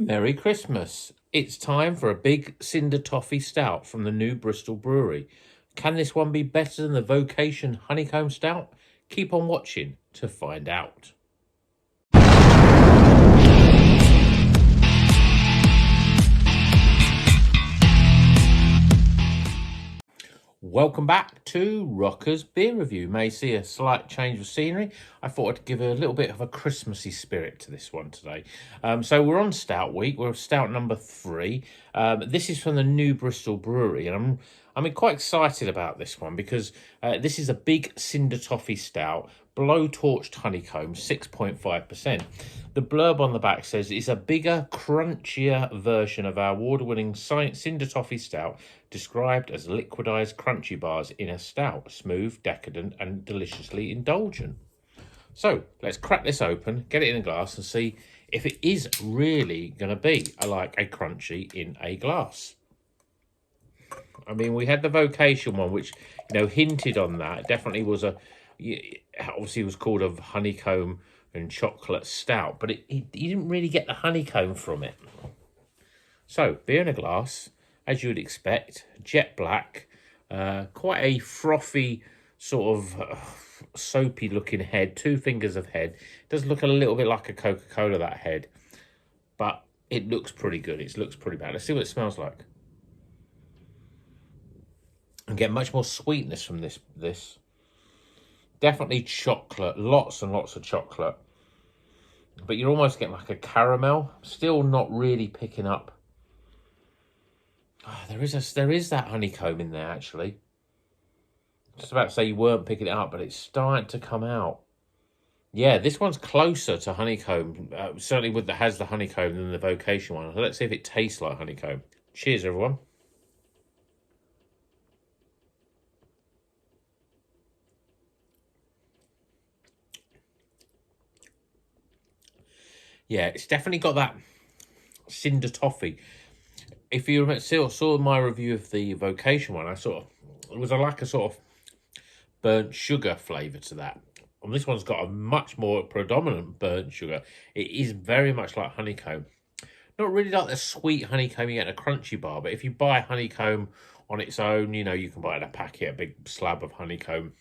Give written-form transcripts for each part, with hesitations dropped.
Merry Christmas. It's time for a Big Cinder Toffee Stout from the new Bristol Brewery. Can this one be better than the Vocation Honeycomb Stout? Keep on watching to find out. Welcome back to Rocker's Beer Review. May see a slight change of scenery. I thought I'd give a little bit of a Christmassy spirit to this one today. So we're on Stout Week. We're Stout number 3. This is from the new Bristol Brewery, and I'm quite excited about this one because this is a Big Cinder Toffee Stout, blow-torched honeycomb, 6.5%. The blurb on the back says it's a bigger, crunchier version of our award-winning Cinder Toffee Stout, described as liquidized crunchy bars in a stout, smooth, decadent, and deliciously indulgent. So let's crack this open, get it in a glass, and see if it is really going to be like a crunchy in a glass. I mean, we had the Vocation one, which, you know, hinted on that. It definitely was obviously it was called a honeycomb and chocolate stout, but you didn't really get the honeycomb from it. So, beer in a glass, as you would expect, jet black, quite a frothy, sort of soapy looking head, 2 fingers of head. Does look a little bit like a Coca-Cola, that head, but it looks pretty good. It looks pretty bad. Let's see what it smells like. And get much more sweetness from this. Definitely chocolate, lots and lots of chocolate. But you're almost getting like a caramel. Still not really picking up. Oh, there is that honeycomb in there, actually. Just about to say you weren't picking it up, but it's starting to come out. Yeah, this one's closer to honeycomb. Certainly has the honeycomb than the Vocation one. So let's see if it tastes like honeycomb. Cheers, everyone. Yeah, it's definitely got that cinder toffee. If you saw my review of the Vocation one, it was like a sort of burnt sugar flavour to that. And this one's got a much more predominant burnt sugar. It is very much like honeycomb. Not really like the sweet honeycomb you get in a crunchy bar, but if you buy honeycomb on its own, you know, you can buy in a packet, a big slab of honeycomb.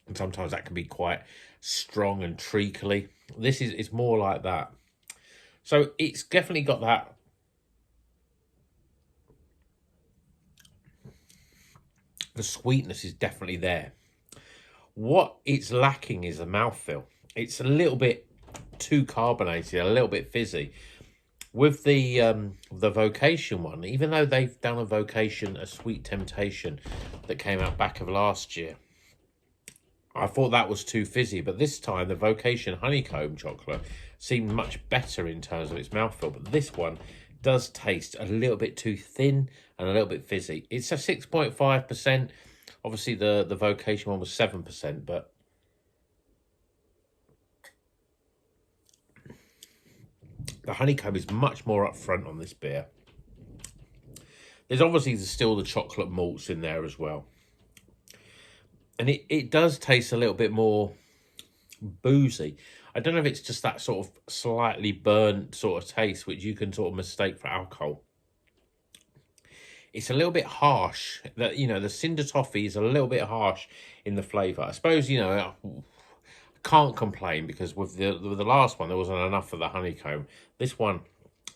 And sometimes that can be quite strong and treacly. It's more like that. So it's definitely got that. The sweetness is definitely there. What it's lacking is a mouthfeel. It's a little bit too carbonated, a little bit fizzy. With the Vocation one, even though they've done a Vocation, a Sweet Temptation that came out back of last year, I thought that was too fizzy, but this time the Vocation Honeycomb chocolate seemed much better in terms of its mouthfeel. But this one does taste a little bit too thin and a little bit fizzy. It's a 6.5%. Obviously, the Vocation one was 7%, but the honeycomb is much more upfront on this beer. There's obviously still the chocolate malts in there as well. And it does taste a little bit more boozy. I don't know if it's just that sort of slightly burnt sort of taste, which you can sort of mistake for alcohol. It's a little bit harsh. That, you know, the cinder toffee is a little bit harsh in the flavour. I suppose, you know, I can't complain because with the last one, there wasn't enough of the honeycomb. This one,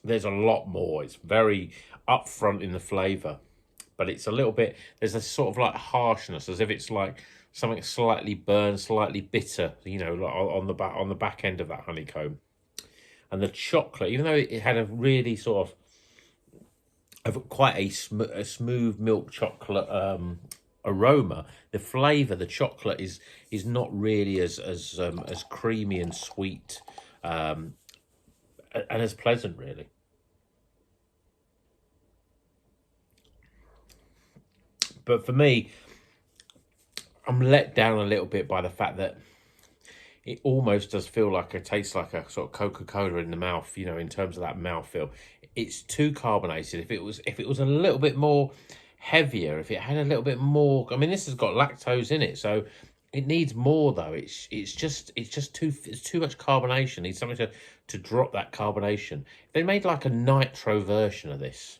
there's a lot more. It's very upfront in the flavour. But it's a little bit, there's a sort of like harshness, as if it's like something slightly burned, slightly bitter, you know, like on the back end of that honeycomb. And the chocolate, even though it had a really sort of quite a smooth milk chocolate aroma, the flavour, the chocolate is not really as creamy and sweet and as pleasant, really. But for me, I'm let down a little bit by the fact that it almost does feel like it tastes like a sort of Coca-Cola in the mouth, you know, in terms of that mouthfeel. It's too carbonated. If it was a little bit more heavier, if it had a little bit more, I mean, this has got lactose in it, so It needs more though. It's just it's too much carbonation. It needs something to drop that carbonation. If they made like a nitro version of this,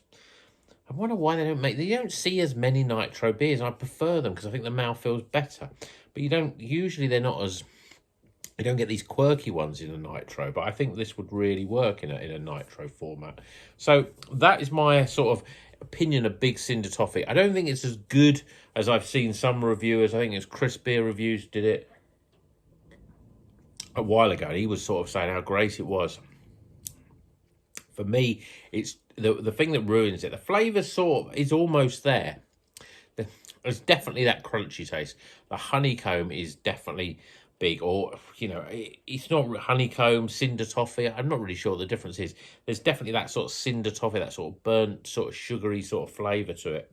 I wonder why they don't make. They don't see as many nitro beers. I prefer them because I think the mouth feels better. But you don't usually. They're not as. You don't get these quirky ones in a nitro. But I think this would really work in a nitro format. So that is my sort of opinion of Big Cinder Toffee. I don't think it's as good as I've seen some reviewers. I think it's Chris Beer Reviews did it a while ago. And he was sort of saying how great it was. For me, it's the thing that ruins it. The flavour sort of is almost there. There's definitely that crunchy taste. The honeycomb is definitely big, or, you know, it's not honeycomb, cinder toffee. I'm not really sure what the difference is. There's definitely that sort of cinder toffee, that sort of burnt, sort of sugary sort of flavour to it.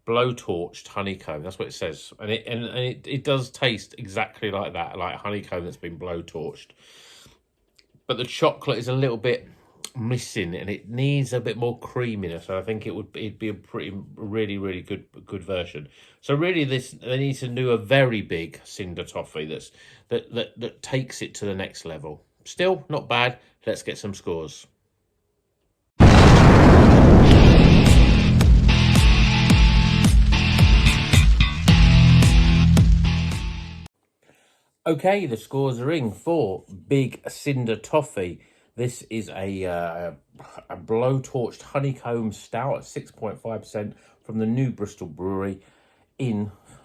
Blowtorched honeycomb, that's what it says. And it does taste exactly like that, like honeycomb that's been blowtorched. But the chocolate is a little bit missing, and it needs a bit more creaminess. So I think it'd be a really good version. So really, they need to do a very big cinder toffee that takes it to the next level. Still not bad. Let's get some scores. Okay, the scores are in for Big Cinder Toffee. This is a blowtorched honeycomb stout at 6.5% from the new Bristol Brewery,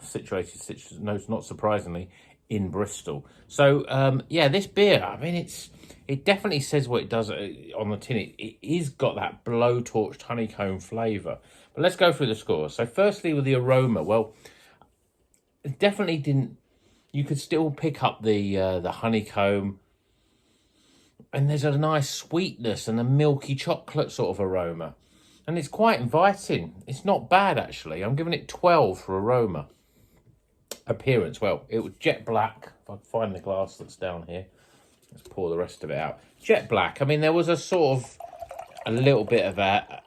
situated, not surprisingly, in Bristol. So yeah, this beer, I mean, it definitely says what it does on the tin. It is got that blowtorched honeycomb flavour. But let's go through the scores. So firstly, with the aroma, well, it definitely didn't. You could still pick up the honeycomb, and there's a nice sweetness and a milky chocolate sort of aroma. And it's quite inviting. It's not bad, actually. I'm giving it 12 for aroma. Appearance, well, it was jet black. If I can find the glass that's down here. Let's pour the rest of it out. Jet black. I mean, there was a sort of a little bit of a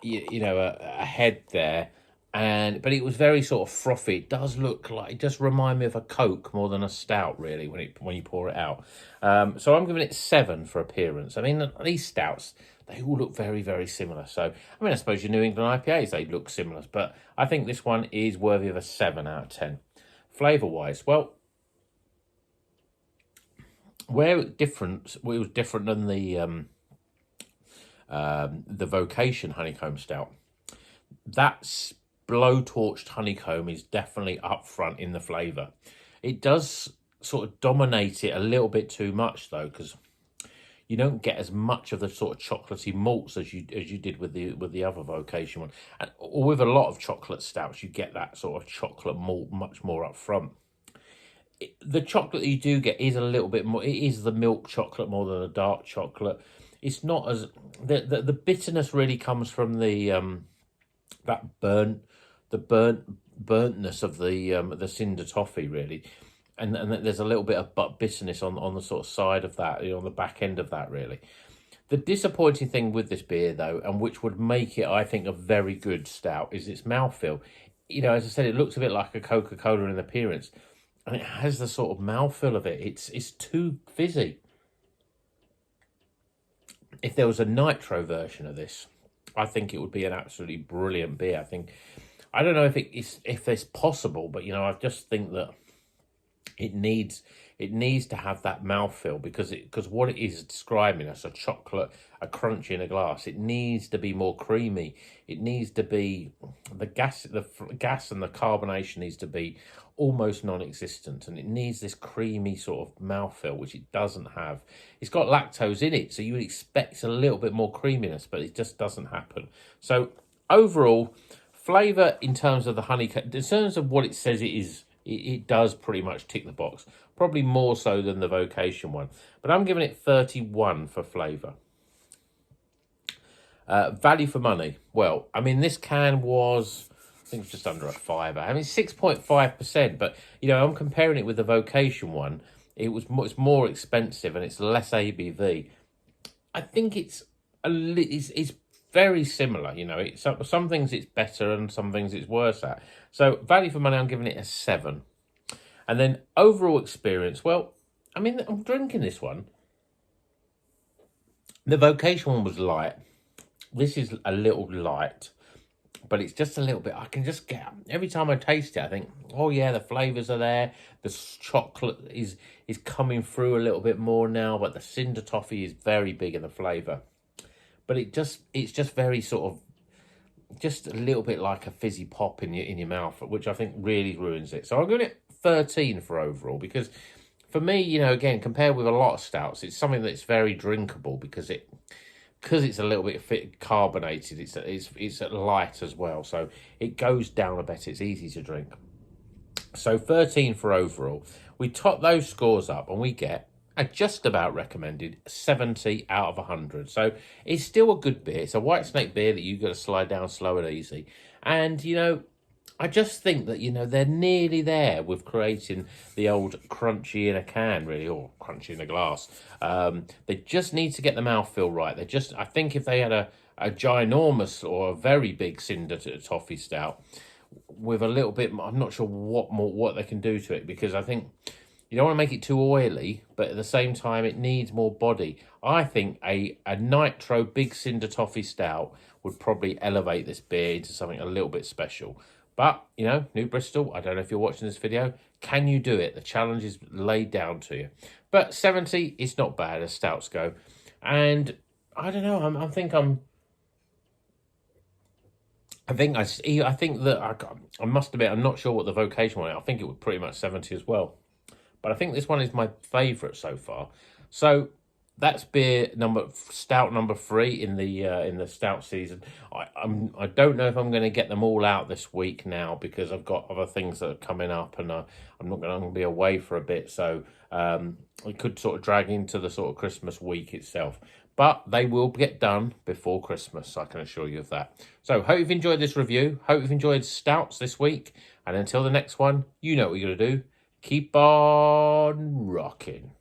head there. But it was very sort of frothy. It does look like, it does remind me of a Coke more than a stout, really, when you pour it out. So I'm giving it 7 for appearance. I mean, these stouts, they all look very similar. So, I mean, I suppose your New England IPAs, they look similar. But I think this one is worthy of a 7 out of 10. Flavour-wise, well, where it was different than the Vocation Honeycomb Stout. That's blowtorched honeycomb is definitely up front in the flavour. It does sort of dominate it a little bit too much, though, because you don't get as much of the sort of chocolatey malts as you did with the other Vocation one. And with a lot of chocolate stouts, you get that sort of chocolate malt much more up front. The chocolate that you do get is a little bit more. It is the milk chocolate more than the dark chocolate. It's not as the bitterness really comes from the burntness of the cinder toffee, really, and there's a little bit of bitterness on the sort of side of that, on the back end of that, really. The disappointing thing with this beer, though, and which would make it, I think, a very good stout, is its mouthfeel. As I said, it looks a bit like a Coca-Cola in appearance, and it has the sort of mouthfeel of it. It's too fizzy. If there was a nitro version of this, I think it would be an absolutely brilliant beer. I don't know if it's possible, but I just think that it needs to have that mouthfeel, because what it is describing as a crunchy in a glass. It needs to be more creamy. It needs to be the gas and the carbonation needs to be almost non-existent, and it needs this creamy sort of mouthfeel, which it doesn't have. It's got lactose in it, so you would expect a little bit more creaminess, but it just doesn't happen. So overall, flavour in terms of the honeycomb, in terms of what it says it is, it does pretty much tick the box. Probably more so than the Vocation one. But I'm giving it 31 for flavour. Value for money. Well, I mean, this can was, I think it's just under a fiver. I mean, 6.5%. But, I'm comparing it with the Vocation one. It's more expensive and it's less ABV. I think it's very similar. Some things it's better and some things it's worse at. So value for money, I'm giving it a 7. And then overall experience, well, I mean, I'm drinking this one. The vocation one was light. This is a little light, but it's just a little bit. I can just get, every time I taste it, I think, oh yeah, the flavours are there. The chocolate is coming through a little bit more now, but the cinder toffee is very big in the flavour. But it's just very sort of, just a little bit like a fizzy pop in your mouth, which I think really ruins it. So I'm giving it 13 for overall, because for me, you know, again, compared with a lot of stouts, it's something that's very drinkable because it's a little bit carbonated. It's light as well, so it goes down a bit. It's easy to drink. So 13 for overall. We top those scores up and we get a just about recommended 70 out of 100. So it's still a good beer. It's a White Snake beer that you've got to slide down slow and easy. And, you know, I just think that, you know, they're nearly there with creating the old crunchie in a can, really, or crunchie in a glass. They just need to get the mouthfeel right. I think if they had a ginormous or a very big cinder toffee stout with a little bit, I'm not sure what they can do to it, because I think you don't want to make it too oily, but at the same time, it needs more body. I think a nitro Big Cinder Toffee Stout would probably elevate this beer into something a little bit special. But, you know, New Bristol, I don't know if you're watching this video, can you do it? The challenge is laid down to you. But 70 is not bad as stouts go. And I don't know, I think that I must admit, I'm not sure what the vocation one is. I think it was pretty much 70 as well. But I think this one is my favourite so far. So that's stout number 3 in the stout season. I don't know if I'm going to get them all out this week now, because I've got other things that are coming up, and I'm not going to be away for a bit. So it could sort of drag into the sort of Christmas week itself. But they will get done before Christmas, I can assure you of that. So, hope you've enjoyed this review. Hope you've enjoyed stouts this week. And until the next one, you know what you're going to do. Keep on rocking.